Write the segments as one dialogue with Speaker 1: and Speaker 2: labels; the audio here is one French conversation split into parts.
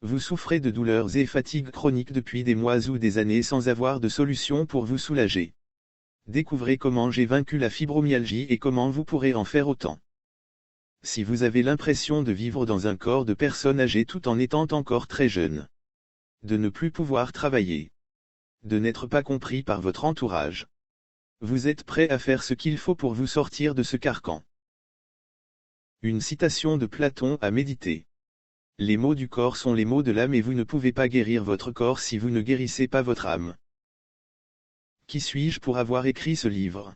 Speaker 1: Vous souffrez de douleurs et fatigue chroniques depuis des mois ou des années sans avoir de solution pour vous soulager. Découvrez comment j'ai vaincu la fibromyalgie et comment vous pourrez en faire autant. Si vous avez l'impression de vivre dans un corps de personne âgée tout en étant encore très jeune, de ne plus pouvoir travailler, de n'être pas compris par votre entourage, vous êtes prêt à faire ce qu'il faut pour vous sortir de ce carcan. Une citation de Platon à méditer. Les maux du corps sont les maux de l'âme et vous ne pouvez pas guérir votre corps si vous ne guérissez pas votre âme. Qui suis-je pour avoir écrit ce livre?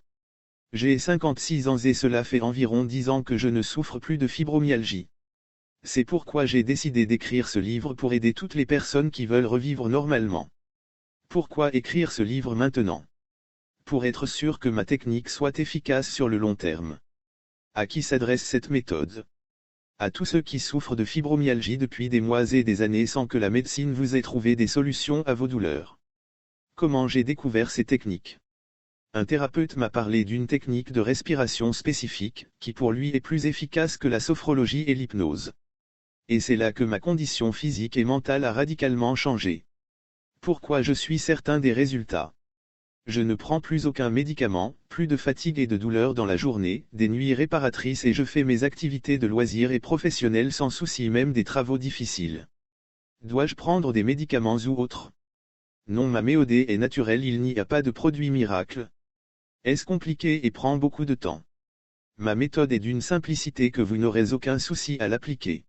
Speaker 1: J'ai 56 ans et cela fait environ 10 ans que je ne souffre plus de fibromyalgie. C'est pourquoi j'ai décidé d'écrire ce livre pour aider toutes les personnes qui veulent revivre normalement. Pourquoi écrire ce livre maintenant? Pour être sûr que ma technique soit efficace sur le long terme. À qui s'adresse cette méthode? À tous ceux qui souffrent de fibromyalgie depuis des mois et des années sans que la médecine vous ait trouvé des solutions à vos douleurs. Comment j'ai découvert ces techniques? Un thérapeute m'a parlé d'une technique de respiration spécifique, qui pour lui est plus efficace que la sophrologie et l'hypnose. Et c'est là que ma condition physique et mentale a radicalement changé. Pourquoi je suis certain des résultats? Je ne prends plus aucun médicament, plus de fatigue et de douleur dans la journée, des nuits réparatrices et je fais mes activités de loisirs et professionnelles sans souci même des travaux difficiles. Dois-je prendre des médicaments ou autres? Non, ma méthode est naturelle, il n'y a pas de produit miracle. Est-ce compliqué et prend beaucoup de temps? Ma méthode est d'une simplicité que vous n'aurez aucun souci à l'appliquer.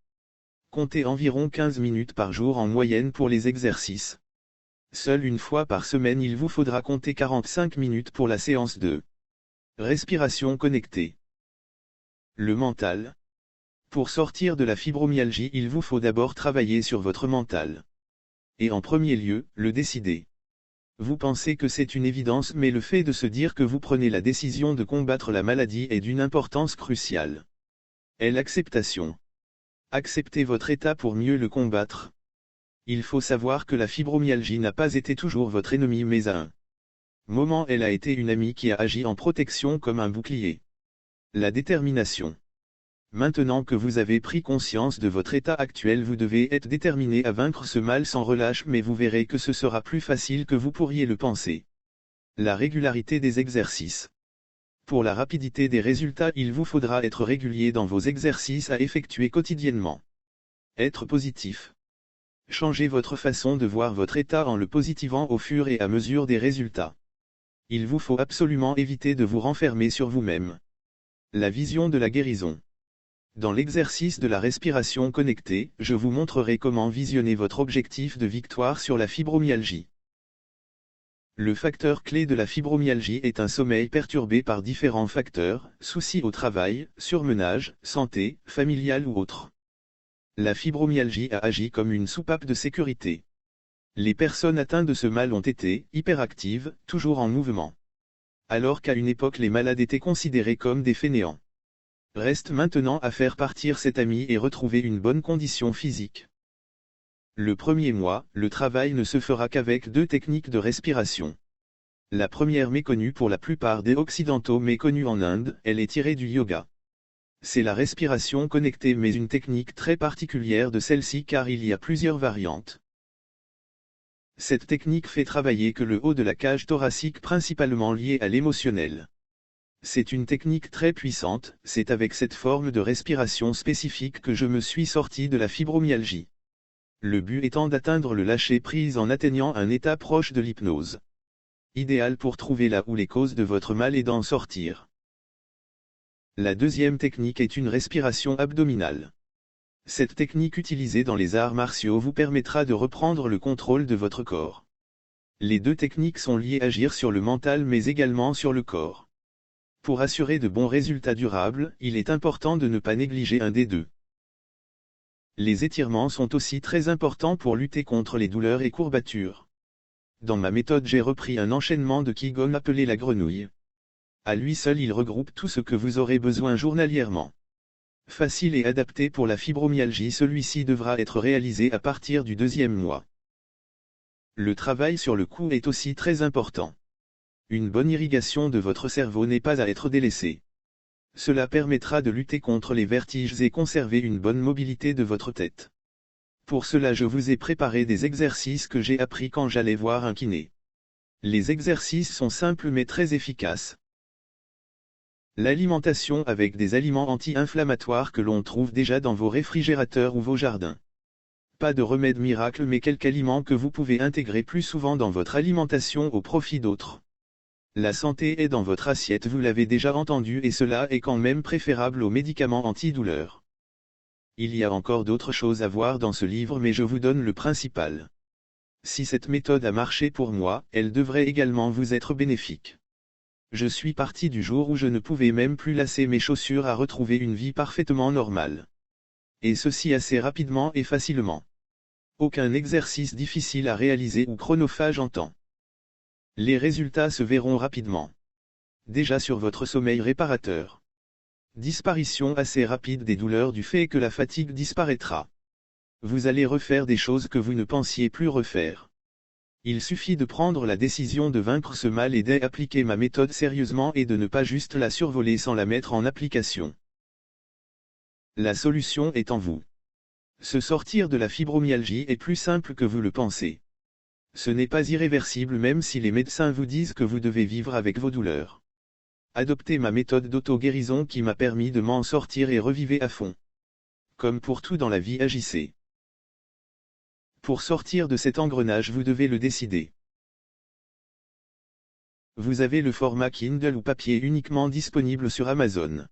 Speaker 1: Comptez environ 15 minutes par jour en moyenne pour les exercices. Seule une fois par semaine il vous faudra compter 45 minutes pour la séance de respiration connectée. Le mental. Pour sortir de la fibromyalgie il vous faut d'abord travailler sur votre mental. Et en premier lieu, le décider. Vous pensez que c'est une évidence mais le fait de se dire que vous prenez la décision de combattre la maladie est d'une importance cruciale. Et l'acceptation. Acceptez votre état pour mieux le combattre. Il faut savoir que la fibromyalgie n'a pas été toujours votre ennemi mais à un moment elle a été une amie qui a agi en protection comme un bouclier. La détermination. Maintenant que vous avez pris conscience de votre état actuel vous devez être déterminé à vaincre ce mal sans relâche mais vous verrez que ce sera plus facile que vous pourriez le penser. La régularité des exercices. Pour la rapidité des résultats il vous faudra être régulier dans vos exercices à effectuer quotidiennement. Être positif. Changez votre façon de voir votre état en le positivant au fur et à mesure des résultats. Il vous faut absolument éviter de vous renfermer sur vous-même. La vision de la guérison. Dans l'exercice de la respiration connectée, je vous montrerai comment visionner votre objectif de victoire sur la fibromyalgie. Le facteur clé de la fibromyalgie est un sommeil perturbé par différents facteurs, soucis au travail, surmenage, santé, familiale ou autre. La fibromyalgie a agi comme une soupape de sécurité. Les personnes atteintes de ce mal ont été hyperactives, toujours en mouvement. Alors qu'à une époque les malades étaient considérés comme des fainéants. Reste maintenant à faire partir cet ami et retrouver une bonne condition physique. Le premier mois, le travail ne se fera qu'avec 2 techniques de respiration. La première méconnue pour la plupart des Occidentaux mais connue en Inde, elle est tirée du yoga. C'est la respiration connectée mais une technique très particulière de celle-ci car il y a plusieurs variantes. Cette technique fait travailler que le haut de la cage thoracique principalement lié à l'émotionnel. C'est une technique très puissante, c'est avec cette forme de respiration spécifique que je me suis sorti de la fibromyalgie. Le but étant d'atteindre le lâcher-prise en atteignant un état proche de l'hypnose. Idéal pour trouver là où les causes de votre mal et d'en sortir. La deuxième technique est une respiration abdominale. Cette technique utilisée dans les arts martiaux vous permettra de reprendre le contrôle de votre corps. Les 2 techniques sont liées à agir sur le mental mais également sur le corps. Pour assurer de bons résultats durables, il est important de ne pas négliger un des 2. Les étirements sont aussi très importants pour lutter contre les douleurs et courbatures. Dans ma méthode j'ai repris un enchaînement de Qigong appelé la grenouille. À lui seul il regroupe tout ce que vous aurez besoin journalièrement. Facile et adapté pour la fibromyalgie, celui-ci devra être réalisé à partir du 2e mois. Le travail sur le cou est aussi très important. Une bonne irrigation de votre cerveau n'est pas à être délaissée. Cela permettra de lutter contre les vertiges et conserver une bonne mobilité de votre tête. Pour cela je vous ai préparé des exercices que j'ai appris quand j'allais voir un kiné. Les exercices sont simples mais très efficaces. L'alimentation avec des aliments anti-inflammatoires que l'on trouve déjà dans vos réfrigérateurs ou vos jardins. Pas de remède miracle mais quelques aliments que vous pouvez intégrer plus souvent dans votre alimentation au profit d'autres. La santé est dans votre assiette, vous l'avez déjà entendu, et cela est quand même préférable aux médicaments antidouleurs. Il y a encore d'autres choses à voir dans ce livre mais je vous donne le principal. Si cette méthode a marché pour moi, elle devrait également vous être bénéfique. Je suis parti du jour où je ne pouvais même plus lasser mes chaussures à retrouver une vie parfaitement normale. Et ceci assez rapidement et facilement. Aucun exercice difficile à réaliser ou chronophage en temps. Les résultats se verront rapidement. Déjà sur votre sommeil réparateur. Disparition assez rapide des douleurs du fait que la fatigue disparaîtra. Vous allez refaire des choses que vous ne pensiez plus refaire. Il suffit de prendre la décision de vaincre ce mal et d'appliquer ma méthode sérieusement et de ne pas juste la survoler sans la mettre en application. La solution est en vous. Se sortir de la fibromyalgie est plus simple que vous le pensez. Ce n'est pas irréversible même si les médecins vous disent que vous devez vivre avec vos douleurs. Adoptez ma méthode d'auto-guérison qui m'a permis de m'en sortir et revivez à fond. Comme pour tout dans la vie, agissez. Pour sortir de cet engrenage vous devez le décider. Vous avez le format Kindle ou papier uniquement disponible sur Amazon.